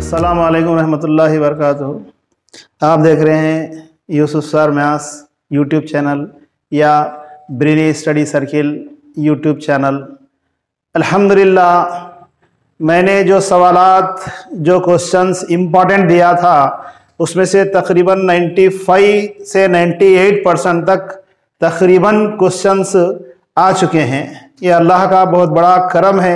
अस्सलामु अलैकुम रहमतुल्लाहि वबरकातुहू। आप देख रहे हैं Yusuf sir maths YouTube channel या Brainy Study Circle YouTube channel. अल्हम्दुलिल्लाह, मैंने जो सवालात जो क्वेश्चंस इम्पॉर्टेंट दिया था उसमें से तकरीबन 95 से 98% तक तकरीबन क्वेश्चंस आ चुके हैं। ये अल्लाह का बहुत बड़ा करम है,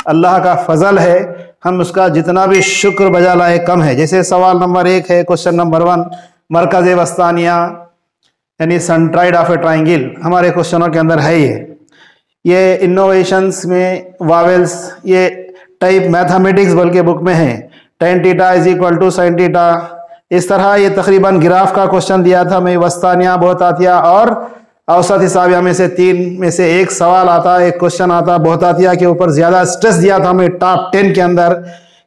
अल्लाह का फजल है, हम उसका जितना भी शुक्र बजा लाए कम है। जैसे सवाल नंबर 1 है, क्वेश्चन नंबर 1, मरकज़ वस्तानिया यानी सेंट्राइड ऑफ ए ट्राइंगल हमारे क्वेश्चनों के अंदर है। ये इनोवेशंस में वावेल्स ये टाइप मैथमेटिक्स बल्कि बुक में है। tan theta is equal to sin theta, इस तरह ये तकरीबन ग्राफ का क्वेश्चन दिया था मैं। वस्तानिया, बहुतातिया और औसत हिसाबिया में से 3 में से एक सवाल आता, एक क्वेश्चन आता। बहुतातिया के ऊपर ज्यादा स्ट्रेस दिया था मैं टॉप 10 के अंदर,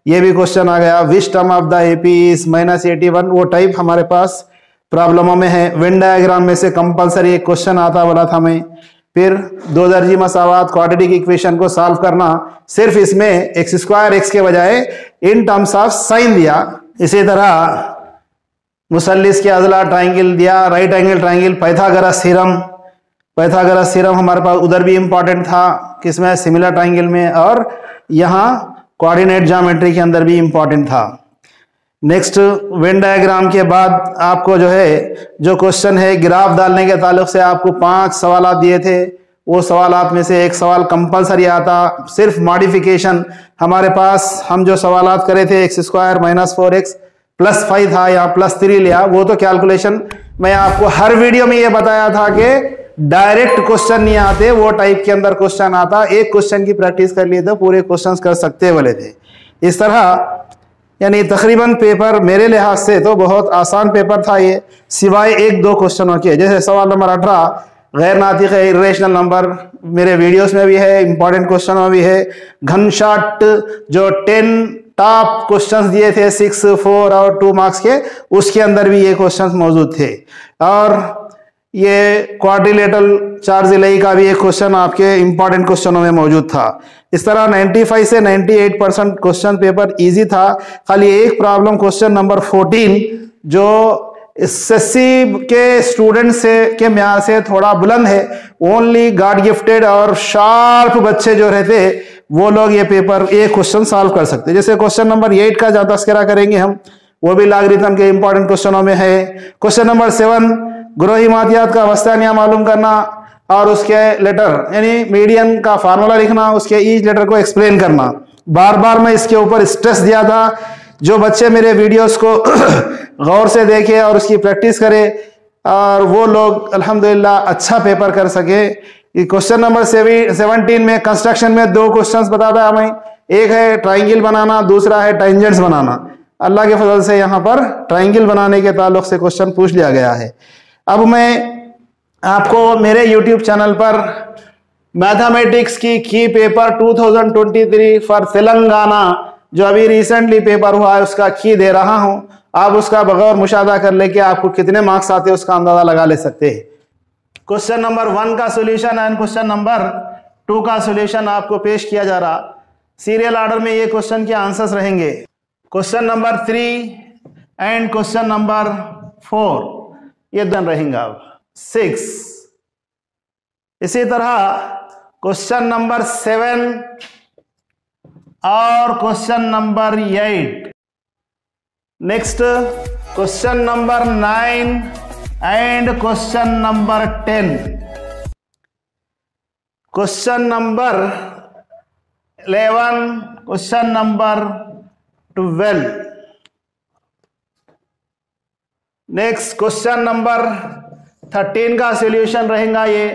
ये भी क्वेश्चन आ गया। Which term of the AP is -81, वो टाइप हमारे पास प्रॉब्लमों में है। वेन डायग्राम में से कंपलसरी एक क्वेश्चन आता बोला था मैं। फिर 2 दर्जी मसावात क्वाड्रेटिक इक्वेशन को सॉल्व करना, सिर्फ इसमें x² x के बजाय इन टर्म्स ऑफ साइन दिया। इसी तरह मुसल्लिस के अजला ट्राइंगल दिया, right angle triangle, Pythagoras theorem हमारे पास उधर भी इंपॉर्टेंट था, किसमें, सिमिलर ट्राइंगल में, और यहाँ कोऑर्डिनेट ज्योमेट्री के अंदर भी इंपॉर्टेंट था। नेक्स्ट वेन डायग्राम के बाद आपको जो क्वेश्चन है ग्राफ डालने के ताल्लुक से आपको 5 सवाल दिए थे। वो सवालात में से एक सवाल कंपलसरी आता, सिर्फ मॉडिफिकेशन हमारे पास हम जो सवालात करे थे x² -4x +5 था, यहाँ +3 लिया। वो तो कैलकुलेशन मैं आपको हर वीडियो में ये बताया था कि डायरेक्ट क्वेश्चन नहीं आते, वो टाइप के अंदर क्वेश्चन आता। एक क्वेश्चन की प्रैक्टिस कर लिए तो पूरे क्वेश्चंस कर सकते बोले थे। इस तरह यानी तकरीबन पेपर मेरे लिहाज से तो बहुत आसान पेपर था ये, सिवाय 1-2 क्वेश्चनों के। जैसे सवाल नंबर 18 गैर नातिक इर्रेशनल नंबर, मेरे वीडियोस में भी है, इंपॉर्टेंट क्वेश्चन में भी है। घनशाट जो 10 टॉप क्वेश्चंस दिए थे 6, 4 और 2 मार्क्स के, उसके अंदर भी ये क्वेश्चंस मौजूद थे। और ये क्वाड्रिलेटरल चार्ज का भी एक क्वेश्चन आपके इंपॉर्टेंट क्वेश्चनों में मौजूद था। इस तरह 95 से 98% क्वेश्चन पेपर इजी था। खाली एक प्रॉब्लम क्वेश्चन नंबर 14 जो एसएससी के स्टूडेंट से के म्यार से थोड़ा बुलंद है, ओनली गॉड गिफ्टेड और शार्प बच्चे जो रहते वो लोग ये पेपर एक क्वेश्चन सॉल्व कर सकते। जैसे क्वेश्चन नंबर 8 का जहां तस्करा करेंगे हम, वो भी लॉगरिथम के इंपॉर्टेंट क्वेश्चनों में है। क्वेश्चन नंबर 7 ग्रोही मादियात का वस्तानिया मालूम करना और उसके लेटर यानी मीडियन का फार्मूला लिखना, उसके ईच लेटर को एक्सप्लेन करना। बार बार मैं इसके ऊपर स्ट्रेस दिया था। जो बच्चे मेरे वीडियोस को गौर से देखे और उसकी प्रैक्टिस करे और वो लोग अल्हम्दुलिल्लाह अच्छा पेपर कर सके। क्वेश्चन नंबर 17 में कंस्ट्रक्शन में 2 क्वेश्चंस बताता हमें, एक है ट्राइंगल बनाना, दूसरा है टेंजेंट्स बनाना। अल्लाह के फजल से यहाँ पर ट्राइंगल बनाने के ताल्लुक से क्वेश्चन पूछ लिया गया है। अब मैं आपको मेरे YouTube चैनल पर मैथमेटिक्स की पेपर 2023 फॉर तेलंगाना जो अभी रिसेंटली पेपर हुआ है उसका की दे रहा हूं। आप उसका बगैर मुशाहदा कर लेके आपको कितने मार्क्स आते हैं उसका अंदाजा लगा ले सकते हैं। क्वेश्चन नंबर 1 का सोल्यूशन एंड क्वेश्चन नंबर 2 का सोल्यूशन आपको पेश किया जा रहा। सीरियल ऑर्डर में ये क्वेश्चन के आंसर्स रहेंगे। Question number 3 and question number 4 ये डन रहेगा। 6 इसी तरह क्वेश्चन नंबर 7 और question number 8। Next question number 9 and question number 10। Question number 11, question number 12। Next question number 13 का सॉल्यूशन रहेगा ये।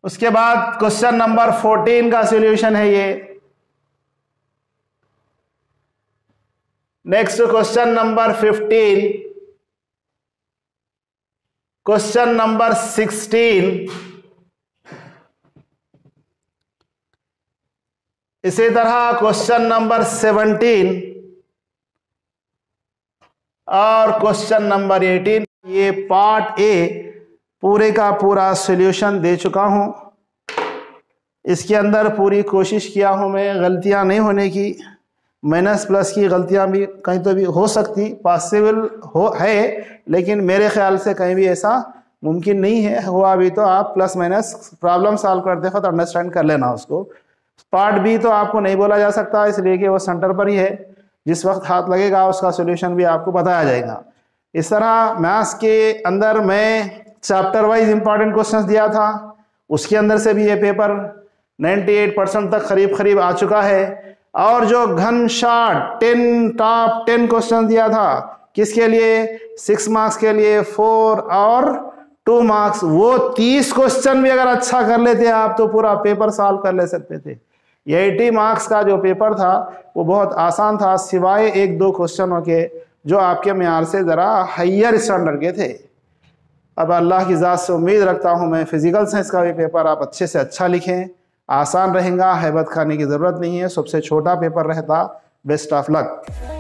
उसके बाद क्वेश्चन नंबर 14 का सॉल्यूशन है ये। Next question number 15, question number 16, इसी तरह क्वेश्चन नंबर 17 और क्वेश्चन नंबर 18। ये पार्ट ए पूरे का पूरा सॉल्यूशन दे चुका हूं। इसके अंदर पूरी कोशिश किया हूं मैं गलतियां नहीं होने की। माइनस प्लस की गलतियां भी कहीं तो भी हो सकती, पॉसिबल हो है, लेकिन मेरे ख्याल से कहीं भी ऐसा मुमकिन नहीं है। हुआ भी तो आप प्लस माइनस प्रॉब्लम सॉल्व करते वक्त अंडरस्टैंड कर लेना उसको। पार्ट बी तो आपको नहीं बोला जा सकता, इसलिए कि वो सेंटर पर ही है, जिस वक्त हाथ लगेगा उसका सोल्यूशन भी आपको बताया जाएगा। इस तरह मैथ्स के अंदर मैं चैप्टर वाइज इंपॉर्टेंट क्वेश्चंस दिया था, उसके अंदर से भी ये पेपर 98% तक करीब आ चुका है। और जो घन शॉट 10 टॉप 10 क्वेश्चन दिया था, किसके लिए? 6 मार्क्स के लिए, 4 और 2 मार्क्स, वो 30 क्वेश्चन भी अगर अच्छा कर लेते आप तो पूरा पेपर सॉल्व कर ले सकते थे। 80 मार्क्स का जो पेपर था वो बहुत आसान था, सिवाय 1-2 क्वेश्चनों के जो आपके म्यार से जरा हायर स्टैंडर्ड के थे। अब अल्लाह की ज़ात से उम्मीद रखता हूँ मैं फिजिकल साइंस का भी पेपर आप अच्छे से अच्छा लिखें, आसान रहेगा, हैबत खाने की ज़रूरत नहीं है, सबसे छोटा पेपर रहता। Best of luck.